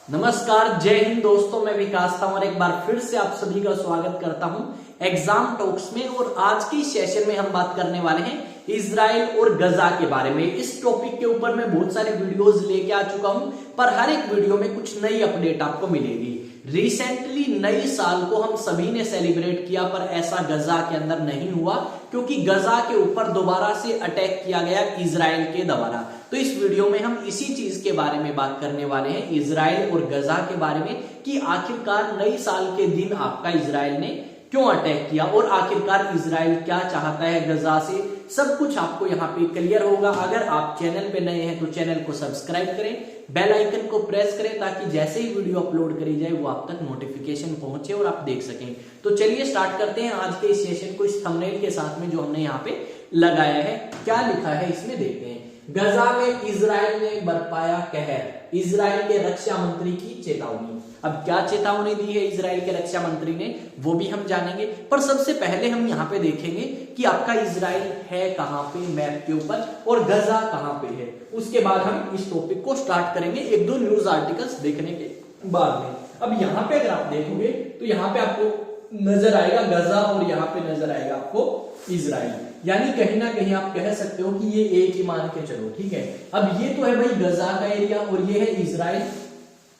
नमस्कार, जय हिंद दोस्तों। मैं विकास था और एक बार फिर से आप सभी का स्वागत करता हूं एग्जाम टॉक्स में। और आज की सेशन में हम बात करने वाले हैं इजराइल और गजा के बारे में। इस टॉपिक के ऊपर मैं बहुत सारे वीडियोस लेके आ चुका हूं, पर हर एक वीडियो में कुछ नई अपडेट आपको मिलेगी। रिसेंटली नई साल को हम सभी ने सेलिब्रेट किया, पर ऐसा गजा के अंदर नहीं हुआ क्योंकि गजा के ऊपर दोबारा से अटैक किया गया इजराइल के द्वारा। तो इस वीडियो में हम इसी चीज के बारे में बात करने वाले हैं, इजराइल और गजा के बारे में, कि आखिरकार नई साल के दिन आपका इजराइल ने क्यों अटैक किया और आखिरकार इजराइल क्या चाहता है गजा से। सब कुछ आपको यहाँ पे क्लियर होगा। अगर आप चैनल पे नए हैं तो चैनल को सब्सक्राइब करें, बेल आइकन को प्रेस करें ताकि जैसे ही वीडियो अपलोड करी जाए वो आप तक नोटिफिकेशन पहुंचे और आप देख सकें। तो चलिए स्टार्ट करते हैं आज के इस सेशन को इस थंबनेल के साथ में जो हमने यहाँ पे लगाया है। क्या लिखा है इसमें देखते हैं। गजा में इजराइल ने बरपाया कहर, इजराइल के रक्षा मंत्री की चेतावनी। अब क्या चेतावनी दी है इजराइल के रक्षा मंत्री ने वो भी हम जानेंगे, पर सबसे पहले हम यहाँ पे देखेंगे कि आपका इजराइल है कहां पे मैप के ऊपर और गजा कहां पे है। उसके बाद हम इस टॉपिक को स्टार्ट करेंगे एक दो न्यूज आर्टिकल्स देखने के बाद में। अब यहाँ पे अगर आप देखोगे तो यहाँ पे आपको नजर आएगा गजा और यहाँ पे नजर आएगा आपको इजराइल, यानी कहीं ना कहीं आप कह सकते हो कि ये एक ही मान के चलो, ठीक है। अब ये तो है भाई गजा का एरिया और ये है इजराइल।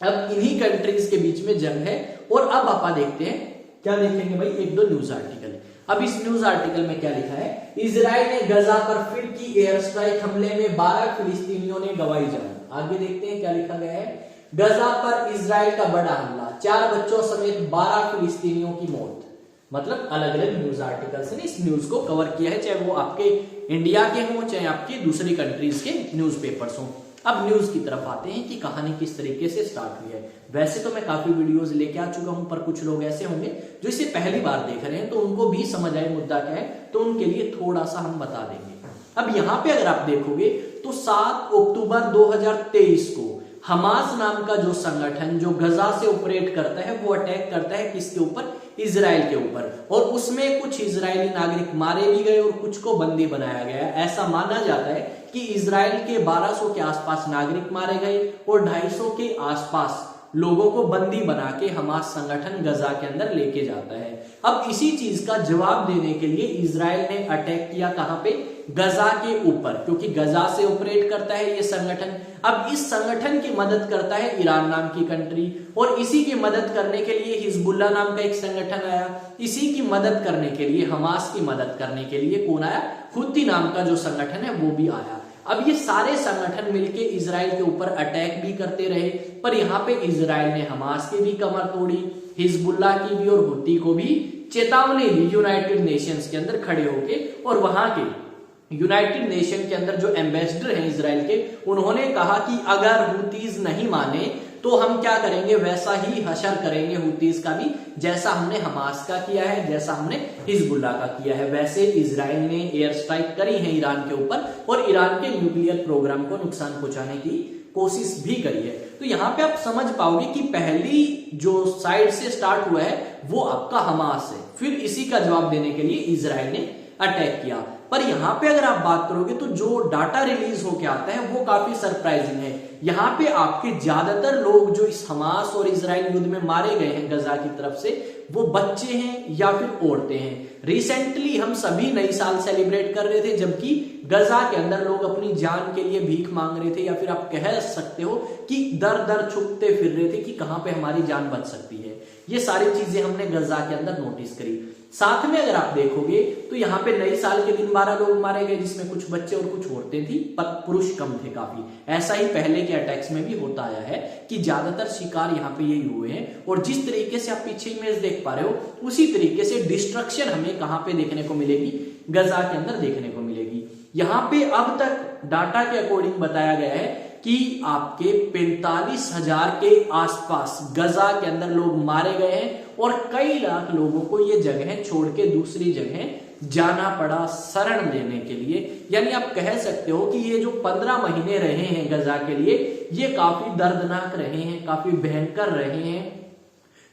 अब इन्हीं कंट्रीज के बीच में जंग है। और अब आप देखते हैं क्या देखेंगे भाई, एक दो न्यूज आर्टिकल। अब इस न्यूज आर्टिकल में क्या लिखा है, इजराइल ने गजा पर फिर की एयर स्ट्राइक, हमले में 12 फिलिस्तीनियों ने गंवाई जान। आगे देखते हैं क्या लिखा गया है। गजा पर इजराइल का बड़ा हमला, 4 बच्चों समेत 12 फिलिस्तीनियों की मौत। मतलब अलग अलग न्यूज आर्टिकल्स ने इस न्यूज को कवर किया है, चाहे वो आपके इंडिया के हों चाहे आपकी दूसरी कंट्रीज के न्यूज़पेपर्स हों। अब न्यूज की तरफ आते हैं कि कहानी किस तरीके से स्टार्ट हुई है। वैसे तो मैं काफी वीडियोस लेके आ चुका हूं, पर कुछ लोग ऐसे होंगे जो इसे पहली बार देख रहे हैं तो उनको भी समझ आए मुद्दा क्या है, तो उनके लिए थोड़ा सा हम बता देंगे। अब यहाँ पे अगर आप देखोगे तो 7 अक्टूबर 2023 को हमास नाम का जो संगठन जो गजा से ऑपरेट करता है वो अटैक करता है किसके ऊपर, इजराइल के ऊपर। और उसमें कुछ इजरायली नागरिक मारे भी गए और कुछ को बंदी बनाया गया। ऐसा माना जाता है कि इजराइल के 1200 के आसपास नागरिक मारे गए और 250 के आसपास लोगों को बंदी बना के हमास संगठन गजा के अंदर लेके जाता है। अब इसी चीज का जवाब देने के लिए इजराइल ने अटैक किया कहां पे, गजा के ऊपर, क्योंकि गजा से ऑपरेट करता है ये संगठन। अब इस संगठन की मदद करता है ईरान नाम की कंट्री, और इसी की मदद करने के लिए हिजबुल्लाह नाम का एक संगठन आया। इसी की मदद करने के लिए, हमास की मदद करने के लिए कौन आया, हुती नाम का जो संगठन है वो भी आया। अब ये सारे संगठन मिलके इजराइल के ऊपर अटैक भी करते रहे, पर यहाँ पे इजराइल ने हमास की भी कमर तोड़ी, हिजबुल्लाह की भी और हुती को भी चेतावनी दी यूनाइटेड नेशंस के अंदर खड़े होके। और वहां के यूनाइटेड नेशन के अंदर जो एम्बेसडर हैं इजराइल के, उन्होंने कहा कि अगर हुतीज नहीं माने तो हम क्या करेंगे, वैसा ही हशर करेंगे हुतीज का भी, जैसा हमने हमास का किया है, जैसा हमने हिजबुल्लाह का किया है। वैसे इजराइल ने एयर स्ट्राइक करी है ईरान के ऊपर और ईरान के न्यूक्लियर प्रोग्राम को नुकसान पहुंचाने की कोशिश भी करी है। तो यहाँ पे आप समझ पाओगे कि पहली जो साइड से स्टार्ट हुआ है वो आपका हमास है, फिर इसी का जवाब देने के लिए इजराइल ने अटैक किया। पर यहाँ पे अगर आप बात करोगे तो जो डाटा रिलीज होके आता है वो काफी सरप्राइजिंग है। यहाँ पे आपके ज्यादातर लोग जो इस हमास और इजराइल युद्ध में मारे गए हैं गजा की तरफ से, वो बच्चे हैं या फिर औरतें हैं। रिसेंटली हम सभी नई साल सेलिब्रेट कर रहे थे, जबकि गजा के अंदर लोग अपनी जान के लिए भीख मांग रहे थे, या फिर आप कह सकते हो कि दर दर छुपते फिर रहे थे कि कहां पे हमारी जान बच सकती है। ये सारी चीजें हमने गजा के अंदर नोटिस करी। साथ में अगर आप देखोगे तो यहाँ पे नई साल के दिन 12 लोग मारे गए, जिसमें कुछ बच्चे और कुछ औरतें थी, पर पुरुष कम थे काफी। ऐसा ही पहले के अटैक्स में भी होता आया है कि ज्यादातर शिकार यहाँ पे यही हुए हैं। और जिस तरीके से आप पीछे इमेज देख पा रहे हो उसी तरीके से डिस्ट्रक्शन हमें कहां पे देखने को मिलेगी, गजा के अंदर देखने को मिलेगी। यहाँ पे अब तक डाटा के अकॉर्डिंग बताया गया है कि आपके 45,000 के आसपास गजा के अंदर लोग मारे गए हैं और कई लाख लोगों को ये जगह छोड़ के दूसरी जगह जाना पड़ा शरण लेने के लिए। यानी आप कह सकते हो कि ये जो 15 महीने रहे हैं गजा के लिए, ये काफी दर्दनाक रहे हैं, काफी भयंकर रहे हैं,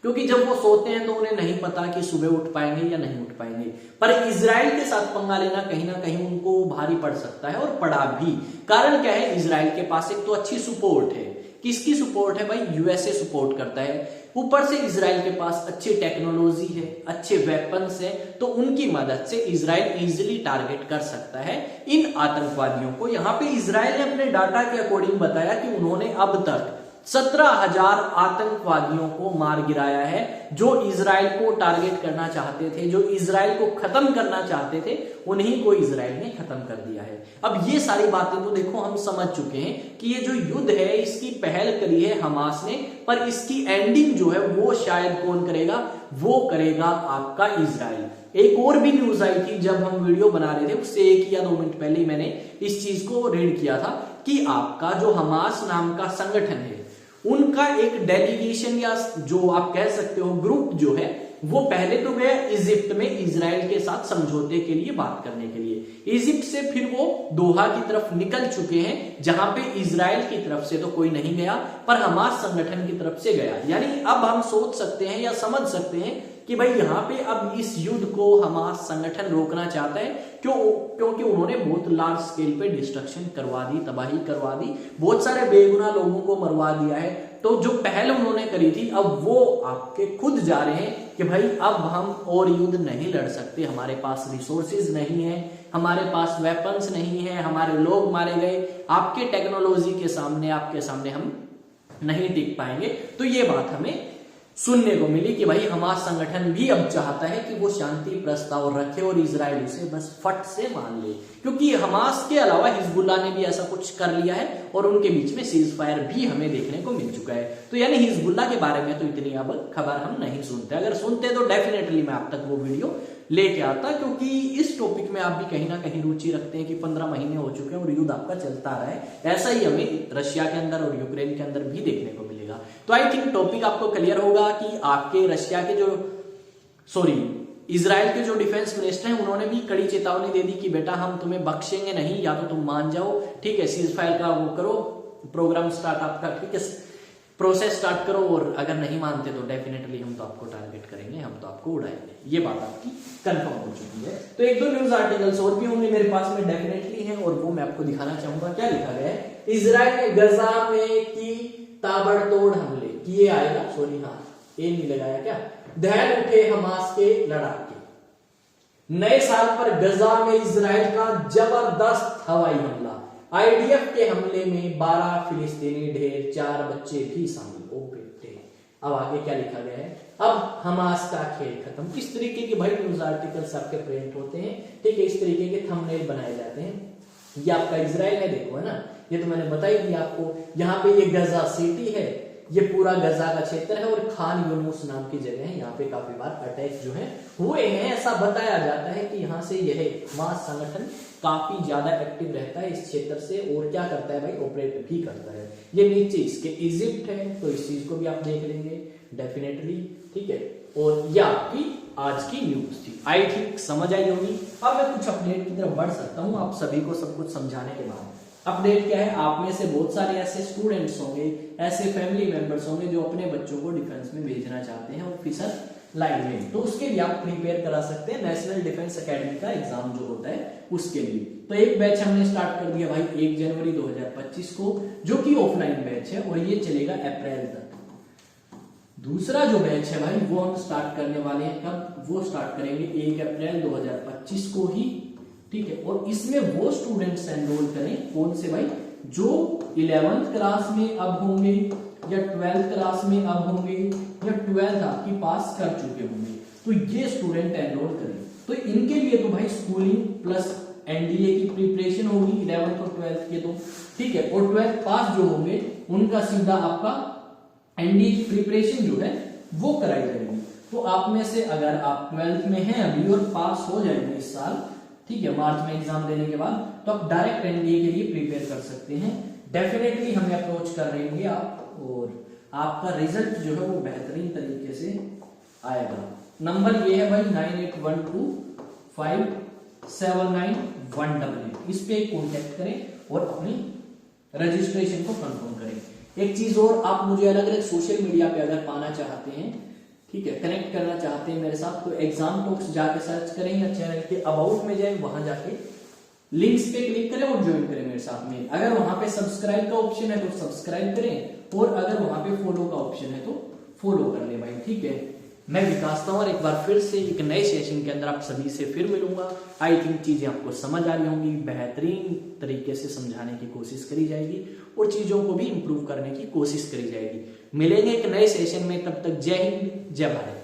क्योंकि जब वो सोते हैं तो उन्हें नहीं पता कि सुबह उठ पाएंगे या नहीं उठ पाएंगे। पर इजराइल के साथ पंगा लेना कहीं ना कहीं उनको भारी पड़ सकता है और पड़ा भी। कारण क्या है, इजराइल के पास एक तो अच्छी सपोर्ट है, किसकी सपोर्ट है भाई? यूएसए सपोर्ट करता है। ऊपर से इजराइल के पास अच्छी टेक्नोलॉजी है, अच्छे वेपन्स है, तो उनकी मदद से इजराइल इजीली टारगेट कर सकता है इन आतंकवादियों को। यहां पे इजराइल ने अपने डाटा के अकॉर्डिंग बताया कि उन्होंने अब तक 17,000 आतंकवादियों को मार गिराया है, जो इजराइल को टारगेट करना चाहते थे, जो इजराइल को खत्म करना चाहते थे, उन्हीं को इजराइल ने खत्म कर दिया है। अब ये सारी बातें तो देखो हम समझ चुके हैं कि ये जो युद्ध है इसकी पहल करी है हमास ने, पर इसकी एंडिंग जो है वो शायद कौन करेगा? वो करेगा आपका इजराइल। एक और भी न्यूज आई थी जब हम वीडियो बना रहे थे, उससे 1 या 2 मिनट पहले ही मैंने इस चीज को रीड किया था कि आपका जो हमास नाम का संगठन है, उनका एक डेलीगेशन या जो आप कह सकते हो ग्रुप जो है, वो पहले तो गया इजिप्ट में इजराइल के साथ समझौते के लिए बात करने के लिए। इजिप्ट से फिर वो दोहा की तरफ निकल चुके हैं, जहां पे इजराइल की तरफ से तो कोई नहीं गया, पर हमास संगठन की तरफ से गया। यानी अब हम सोच सकते हैं या समझ सकते हैं कि भाई यहाँ पे अब इस युद्ध को हमास संगठन रोकना चाहता है। क्योंकि उन्होंने बहुत लार्ज स्केल पे डिस्ट्रक्शन करवा दी, तबाही करवा दी, बहुत सारे बेगुनाह लोगों को मरवा दिया है। तो जो पहल उन्होंने करी थी, अब वो आपके खुद जा रहे हैं कि भाई अब हम और युद्ध नहीं लड़ सकते, हमारे पास रिसोर्सेज नहीं है, हमारे पास वेपन्स नहीं है, हमारे लोग मारे गए, आपके टेक्नोलॉजी के सामने, आपके सामने हम नहीं टिक पाएंगे। तो ये बात हमें सुनने को मिली कि भाई हमास संगठन भी अब चाहता है कि वो शांति प्रस्ताव रखे और इजराइल उसे बस फट से मान ले, क्योंकि हमास के अलावा हिजबुल्ला ने भी ऐसा कुछ कर लिया है और उनके बीच में सीज फायर भी हमें देखने को मिल चुका है। तो यानी हिजबुल्ला के बारे में तो इतनी अब खबर हम नहीं सुनते, अगर सुनते तो डेफिनेटली मैं आप तक वो वीडियो लेके आता, क्योंकि इस टॉपिक में आप भी कहीं ना कहीं रुचि रखते हैं कि 15 महीने हो चुके हैं और युद्ध आपका चलता रहा है। ऐसा ही हमें रशिया के अंदर और यूक्रेन के अंदर भी देखने को मिलेगा। तो आई थिंक टॉपिक आपको क्लियर होगा कि आपके रशिया के इजराइल के जो डिफेंस मिनिस्टर हैं, उन्होंने भी कड़ी चेतावनी दे दी कि बेटा हम तुम्हें बख्शेंगे नहीं, या तो तुम मान जाओ, ठीक है, सीज फायर का वो करो, प्रोग्राम स्टार्ट आपका, ठीक है, प्रोसेस स्टार्ट करो, और अगर नहीं मानते तो डेफिनेटली हम तो आपको टारगेट करेंगे, हम तो आपको उड़ाएंगे। ये बात आपकी कंफर्म हो चुकी है। तो 1-2 न्यूज आर्टिकल्स और भी होंगे मेरे पास में डेफिनेटली हैं, और वो मैं आपको दिखाना चाहूंगा। क्या लिखा गया है? इजराइल ने गजा में की ताबड़तोड़ हमले किए आएगा, ए नहीं लगाया क्या? दहल उठे हमास के लड़ाके। नए साल पर गजा में इजराइल का जबरदस्त हवाई हमला। आईडीएफ के हमले में 12 फिलिस्तीनी ढेर, 4 बच्चे भी शामिल। ओ बेटे, अब आगे क्या लिखा गया है? अब हमास का खेल खत्म। इस तरीके के भाई न्यूज आर्टिकल्स आपके प्रिंट होते हैं, ठीक है, इस तरीके के थंबनेल बनाए जाते हैं। ये आपका इजराइल है, देखो, है ना, ये तो मैंने बताई दिया आपको। यहाँ पे ये गजा सिटी है, ये पूरा गजा का क्षेत्र है, और खान यूनुस नाम की जगह है, यहाँ पे काफी बार अटैक जो है हुए हैं। ऐसा बताया जाता है कि यहाँ से यह हमास संगठन काफी ज्यादा एक्टिव रहता है इस क्षेत्र से, और क्या करता है भाई, ऑपरेट भी करता है। ये नीचे इसके इजिप्ट है, तो इस चीज को भी आप देख लेंगे डेफिनेटली, ठीक है। और ये आपकी आज की न्यूज थी, आई थिंक समझ आई होगी। अब मैं कुछ अपडेट की तरफ बढ़ सकता हूँ आप सभी को सब कुछ समझाने के बाद। अपडेट क्या है? आप में से बहुत सारे ऐसे स्टूडेंट्स होंगे, ऐसे फैमिली मेंबर्स होंगे जो अपने बच्चों को डिफेंस में भेजना चाहते हैं ऑफिसर लाइन में, तो उसके लिए आप प्रिपेयर करा सकते हैं नेशनल डिफेंस एकेडमी का एग्जाम जो होता है उसके लिए। तो एक बैच हमने स्टार्ट कर दिया भाई 1 जनवरी 2025 को, जो कि ऑफलाइन बैच है, और ये चलेगा अप्रैल तक। दूसरा जो बैच है भाई वो हम स्टार्ट करने वाले हैं कब? वो स्टार्ट करेंगे 1 अप्रैल 2025 को ही, ठीक है। और इसमें वो स्टूडेंट्स एनरोल करें, कौन से भाई? जो 11th क्लास में अब होंगे, या 12th क्लास में अब होंगे, या 12th आपकी पास कर चुके होंगे, तो ये स्टूडेंट एनरोल करें। तो इनके लिए तो भाई स्कूलिंग प्लस एनडीए की प्रिपरेशन होगी 11th और 12th के, तो ठीक है। और 12th पास जो होंगे उनका सीधा आपका एनडीए की प्रिपरेशन जो है वो कराई जाएगी। तो आप में से अगर आप 12th में हैं अभी और पास हो जाएंगे इस साल, ठीक है, मार्च में एग्जाम देने के बाद, तो आप डायरेक्ट एनडीए के लिए प्रिपेयर कर सकते हैं। डेफिनेटली हमें अप्रोच कर रहे हैं आप, और आपका रिजल्ट जो है वो बेहतरीन तरीके से आएगा। नंबर ये है भाई 9812579188, इस पे कॉन्टेक्ट करें और अपनी रजिस्ट्रेशन को कंफर्म करें। एक चीज और, आप मुझे अलग अलग सोशल मीडिया पे अगर पाना चाहते हैं, ठीक है, कनेक्ट करना चाहते हैं मेरे साथ, तो एग्जाम टॉक्स जाके सर्च करें, या चैनल के अबाउट में जाए, वहां जाके लिंक्स पे क्लिक करें और ज्वाइन करें मेरे साथ में। अगर वहां पे सब्सक्राइब का ऑप्शन है तो सब्सक्राइब करें, और अगर वहां पे फॉलो का ऑप्शन है तो फॉलो कर ले भाई, ठीक है। मैं विकास था और एक बार फिर से एक नए सेशन के अंदर आप सभी से फिर मिलूंगा। आई थिंक चीजें आपको समझ आ रही होंगी, बेहतरीन तरीके से समझाने की कोशिश करी जाएगी और चीजों को भी इंप्रूव करने की कोशिश करी जाएगी। मिलेंगे एक नए सेशन में, तब तक जय हिंद जय भारत।